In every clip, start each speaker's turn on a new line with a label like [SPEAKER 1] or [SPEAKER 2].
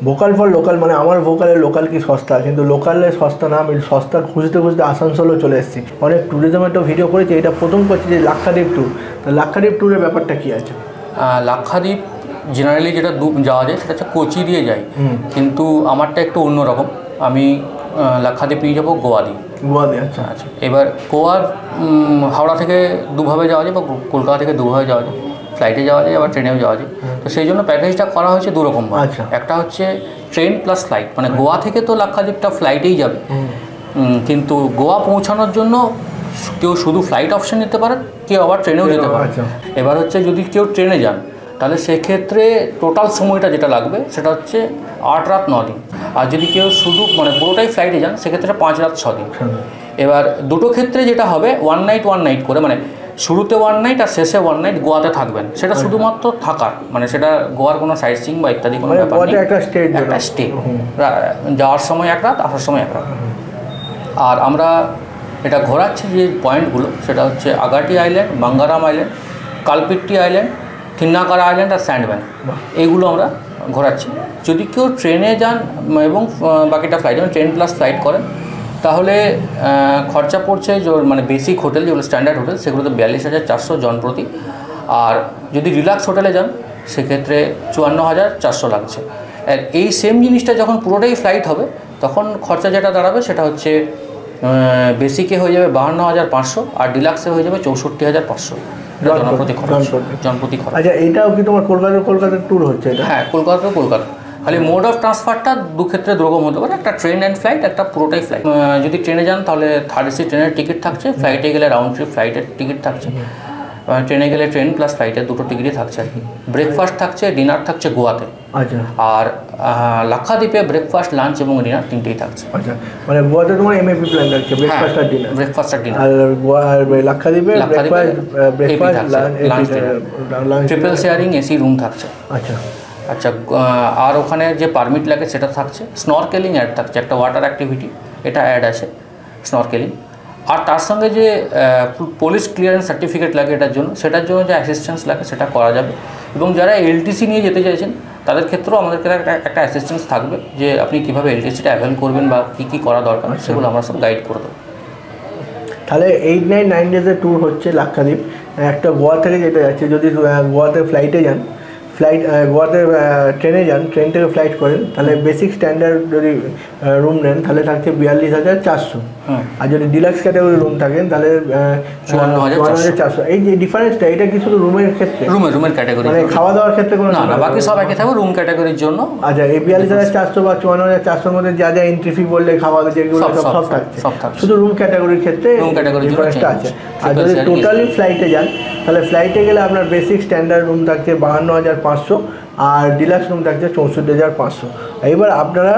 [SPEAKER 1] Vocal for local মানে আমার ভোকালের local কি সস্তা, কিন্তু লোকালে সস্তা না, আমি সস্তা খুঁজতে খুঁজতে আসানসোলও চলে এসেছি। অনেক ট্যুরিজমের তো ভিডিও করেছি, এটা প্রথম করছি যে লাক্ষাদ্বীপ ট্যুর। তো লাক্ষাদ্বীপ ট্যুরের ব্যাপারটা কী আছে?
[SPEAKER 2] লাক্ষাদ্বীপ জেনারেলি যেটা যাওয়া যায় সেটা হচ্ছে কোচি দিয়ে যাই, কিন্তু আমারটা একটু অন্যরকম। আমি লাক্ষাদ্বীপ নিয়ে যাবো গোয়া দিয়ে।
[SPEAKER 1] গোয়া দিয়ে, আচ্ছা
[SPEAKER 2] আচ্ছা। এবার গোয়ার হাওড়া থেকে দুভাবে যাওয়া যায় বা কলকাতা থেকে দুভাবে যাওয়া যায়, ফ্লাইটে যাওয়া যায় আবার ট্রেনেও যাওয়া যায়। তো সেই জন্য প্যাকেজটা করা হয়েছে দুরকম।
[SPEAKER 1] আচ্ছা।
[SPEAKER 2] একটা হচ্ছে ট্রেন প্লাস ফ্লাইট, মানে গোয়া থেকে তো লাক্ষাদ্বীপটা ফ্লাইটেই যাবে, কিন্তু গোয়া পৌঁছানোর জন্য কেউ শুধু ফ্লাইট অপশন নিতে পারে, কেউ আবার ট্রেনেও যেতে পারে। এবার হচ্ছে যদি কেউ ট্রেনে যান তাহলে সেক্ষেত্রে টোটাল সময়টা যেটা লাগবে সেটা হচ্ছে 8 রাত 9 দিন। আর যদি কেউ শুধু মানে পুরোটাই ফ্লাইটে যান সেক্ষেত্রে 5 রাত 6 দিন। এবার দুটো ক্ষেত্রে যেটা হবে 1 নাইট করে, মানে শুরুতে 1 নাইট আর শেষে 1 নাইট গোয়াতে থাকবেন, সেটা শুধুমাত্র থাকার, মানে সেটা গোয়ার কোনো সাইট সিইং বা ইত্যাদি কোনো ব্যাপার নেই, একটা স্টে। যাওয়ার সময় 1 রাত, আসার সময় 1 রাত। আর আমরা এটা ঘোরাচ্ছি যে পয়েন্টগুলো সেটা হচ্ছে Agatti island, Bangaram island, Kalpitti island, Thinnakara island আর স্যান্ডম্যান, এইগুলো আমরা ঘোরাচ্ছি। যদি কেউ ট্রেনে যান এবং বাকিটা ফ্লাইট, যেমন ট্রেন প্লাস ফ্লাইট করেন, তাহলে খরচা পড়ছে মানে বেসিক হোটেল যেগুলো স্ট্যান্ডার্ড হোটেল সেগুলোতে 42,400 জন প্রতি। আর যদি রিল্যাক্স হোটেলে যান সেক্ষেত্রে 54,400 লাগছে। আর এই সেম জিনিসটা যখন পুরোটাই ফ্লাইট হবে তখন খরচা যেটা দাঁড়াবে সেটা হচ্ছে বেসিকে হয়ে যাবে 52,500 আর ডিলাক্সে হয়ে যাবে 64,500 জনপ্রতি খরচ।
[SPEAKER 1] আচ্ছা, এটাও কি তোমার কলকাতার ট্যুর হচ্ছে?
[SPEAKER 2] হ্যাঁ, কলকাতা। খালি মোড অফ ট্রান্সফারটা দু ক্ষেত্রে দুরকম হতে পারে, একটা ট্রেন অ্যান্ড ফ্লাইট, একটা পুরোটাই ফ্লাইট। যদি ট্রেনে যান তাহলে 3rd AC ট্রেনের টিকিট থাকছে, ফ্লাইটে গেলে রাউন্ড ট্রিপ ফ্লাইটের টিকিট থাকছে, ট্রেনে গেলে ট্রেন প্লাস ফ্লাইটের দুটো টিকিটই থাকছে আর কি। ব্রেকফাস্ট থাকছে, ডিনার থাকছে গোয়াতে। আচ্ছা। আর লাক্ষাদ্বীপে ব্রেকফাস্ট, লাঞ্চ এবং ডিনার তিনটেই থাকছে।
[SPEAKER 1] আচ্ছা, মানে গোয়াতে তোমার এমএপি প্ল্যান থাকছে, ব্রেকফাস্ট আর ডিনার। আর লাক্ষাদ্বীপে breakfast, lunch,
[SPEAKER 2] triple sharing AC room থাকছে।
[SPEAKER 1] আচ্ছা।
[SPEAKER 2] আর ওখানে যে পারমিট লাগে সেটা থাকছে, স্নরকেলিং অ্যাড থাকছে, একটা ওয়াটার অ্যাক্টিভিটি এটা অ্যাড আছে স্নরকেলিং। আর তার সঙ্গে যে পুলিশ ক্লিয়ারেন্স সার্টিফিকেট লাগে সেটার জন্য যে অ্যাসিস্ট্যান্স লাগে সেটা করা যাবে। এবং যারা এলটিসি নিয়ে যেতে চাইছেন তাদের ক্ষেত্রেও আমাদের একটা অ্যাসিস্ট্যান্স থাকবে, যে আপনি কীভাবে এলটিসিটা অ্যাভেল করবেন বা কী করা দরকার সেগুলো আমরা সব গাইড করে দেবো।
[SPEAKER 1] তাহলে 8-9 ডেজের ট্যুর হচ্ছে লাক্ষাদ্বীপ। একটা গোয়া থেকে যেতে যাচ্ছে, যদি গোয়াতে ফ্লাইটে যান, গোয়াতে ট্রেনে যান, ট্রেন থেকে ফ্লাইট করেন, তাহলে বেসিক স্ট্যান্ডার্ড যদি রুম নেন তাহলে থাকছে 42,400। আর যদি ডিলাক্স ক্যাটাগরি রুম থাকেন তাহলে 54,400। এই যে ডিফারেন্সটা, এটা কি শুধু রুমের ক্ষেত্রে?
[SPEAKER 2] রুমের ক্যাটাগরি,
[SPEAKER 1] মানে খাওয়া দাওয়ার ক্ষেত্রে কোনো
[SPEAKER 2] না, বাকি সব একই থাকবে রুম ক্যাটাগরির জন্য।
[SPEAKER 1] আচ্ছা, এই 42,400 বা 54,400 মধ্যে যা এন্ট্রি ফি বললে খাওয়া যেগুলো সব থাকছে, শুধু রুম ক্যাটাগরির ক্ষেত্রে ডিফারেন্সটা আছে। আর যদি টোটালি ফ্লাইটে যান তাহলে ফ্লাইটে গেলে আপনার বেসিক স্ট্যান্ডার্ড রুম থাকছে 52,500 আর ডিলাক্স রুম থাকছে 64,500। এবার আপনারা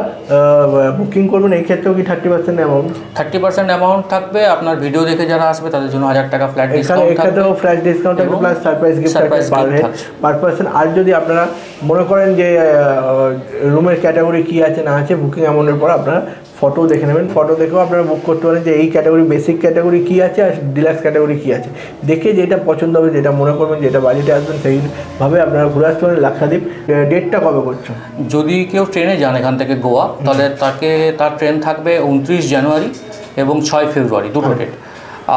[SPEAKER 1] বুকিং করবেন, এই ক্ষেত্রেও কি
[SPEAKER 2] 30% অ্যামাউন্ট থাকবে। আপনার ভিডিও দেখে যারা আসবে তাদের জন্য 1,000 টাকা ফ্ল্যাট ডিসকাউন্ট থাকবে।
[SPEAKER 1] এক্ষেত্রেও ফ্ল্যাট ডিসকাউন্ট থাকবে plus surprise gift per person. আর যদি আপনারা মনে করেন যে রুমের ক্যাটাগরি কী আছে না আছে, বুকিং অ্যামাউন্টের পর আপনারা ফটো দেখে নেবেন, ফটো দেখেও আপনারা বুক করতে পারেন যে এই ক্যাটাগরি বেসিক ক্যাটাগরি কী আছে আর ডিলাক্স ক্যাটাগরি কী আছে, দেখে যেটা পছন্দ হবে, যেটা মনে করবেন, যেটা বাজেটে আসবেন সেইভাবে আপনারা ঘুরে আসতে পারেন লাক্ষাদ্বীপ। ডেটটা কবে করছো?
[SPEAKER 2] যদি কেউ ট্রেনে যান এখান থেকে গোয়া, তাহলে তার ট্রেন থাকবে 29 জানুয়ারি এবং 6 ফেব্রুয়ারি, দুটো ডেট।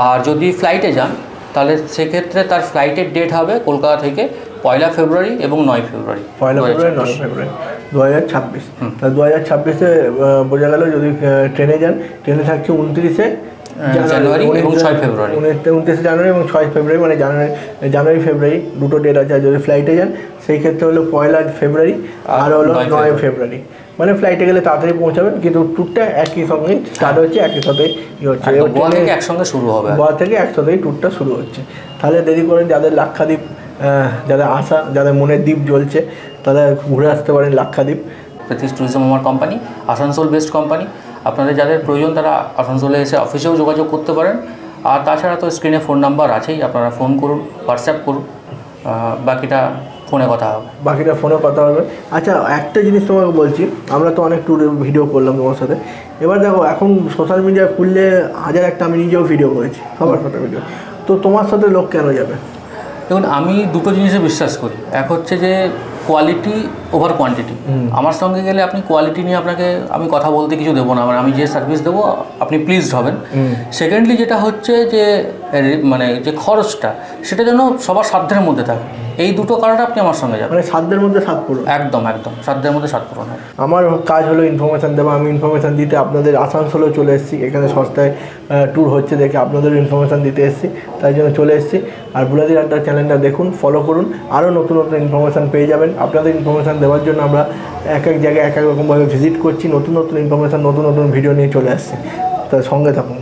[SPEAKER 2] আর যদি ফ্লাইটে যান তাহলে সেক্ষেত্রে তার ফ্লাইটের ডেট হবে কলকাতা থেকে 1 ফেব্রুয়ারি এবং 9 ফেব্রুয়ারি।
[SPEAKER 1] 1 ফেব্রুয়ারি 9 ফেব্রুয়ারি 2026। তাহলে 2026-এ বোঝা গেল যদি ট্রেনে যান, ট্রেনে থাকছে 29
[SPEAKER 2] জানুয়ারি এবং 6 ফেব্রুয়ারি,
[SPEAKER 1] 29 জানুয়ারি এবং 6 ফেব্রুয়ারি, মানে জানুয়ারি ফেব্রুয়ারি দুটো ডেট আছে। আর যদি ফ্লাইটে যান সেই ক্ষেত্রে হলো 1 ফেব্রুয়ারি আর হলো 9 ফেব্রুয়ারি। মানে ফ্লাইটে গেলে তাড়াতাড়ি পৌঁছাবেন, কিন্তু ট্যুরটা একই সঙ্গে স্টার্ট হচ্ছে, একই সাথেই হচ্ছে,
[SPEAKER 2] গোয়া থেকে একসঙ্গে শুরু হবে,
[SPEAKER 1] গোয়া থেকে একসাথেই ট্যুরটা শুরু হচ্ছে। তাহলে দেরি করেন, যাদের লাক্ষাদ্বীপ, যাদের মনে দ্বীপ জ্বলছে তারা ঘুরে আসতে পারেন লাক্ষাদ্বীপ।
[SPEAKER 2] প্রীতিশ ট্যুরিজম আমার কোম্পানি, আসানসোল বেসড কোম্পানি। আপনাদের যাদের প্রয়োজন তারা আসানসোলে এসে অফিসেও যোগাযোগ করতে পারেন। আর তাছাড়া তো স্ক্রিনে ফোন নাম্বার আছেই, আপনারা ফোন করুন, হোয়াটসঅ্যাপ করুন, বাকিটা ফোনে কথা হবে। আচ্ছা, একটা জিনিস তোমাকে বলছি, আমরা তো অনেক ট্যুর ভিডিও করলাম তোমার সাথে। এবার দেখো, এখন সোশ্যাল মিডিয়ায় খুললে হাজার একটা, আমি নিজেও ভিডিও করেছি, সবার সাথে ভিডিও, তো তোমার সাথে লোক কেন যাবে? দেখুন, আমি দুটো জিনিসে বিশ্বাস করি। এক হচ্ছে যে কোয়ালিটি ওভার কোয়ান্টিটি। আমার সঙ্গে গেলে আপনি কোয়ালিটি নিয়ে আপনাকে আমি কথা বলতে কিছু দেবো না, আমি যে সার্ভিস দেবো আপনি প্লিজড হবেন। সেকেন্ডলি যেটা হচ্ছে যে মানে যে খরচটা সেটা যেন সবার সাধ্যের মধ্যে থাকে, এই দুটো কারণে আপনি আমার সঙ্গে যাবেন।
[SPEAKER 1] মানে সাধ্যের মধ্যে সাত পূরণ।
[SPEAKER 2] একদম একদম সাধ্যের মধ্যে সাত পূরণ হয়।
[SPEAKER 1] আমার কাজ হলো ইনফরমেশান দেওয়া, আমি ইনফরমেশান দিতে আপনাদের আসানসোলেও চলে এসেছি, এখানে সস্তায় ট্যুর হচ্ছে দেখে আপনাদের ইনফরমেশান দিতে এসেছি, তাই জন্য চলে এসেছি। আর বুলাদির আড্ডা চ্যানেলটা দেখুন, ফলো করুন, আরও নতুন নতুন ইনফরমেশান পেয়ে যাবেন। আপনাদের ইনফরমেশান দেওয়ার জন্য আমরা এক এক জায়গায় এক এক রকমভাবে ভিজিট করছি, নতুন নতুন ইনফরমেশান নতুন নতুন ভিডিও নিয়ে চলে আসছি, তার সঙ্গে থাকুন।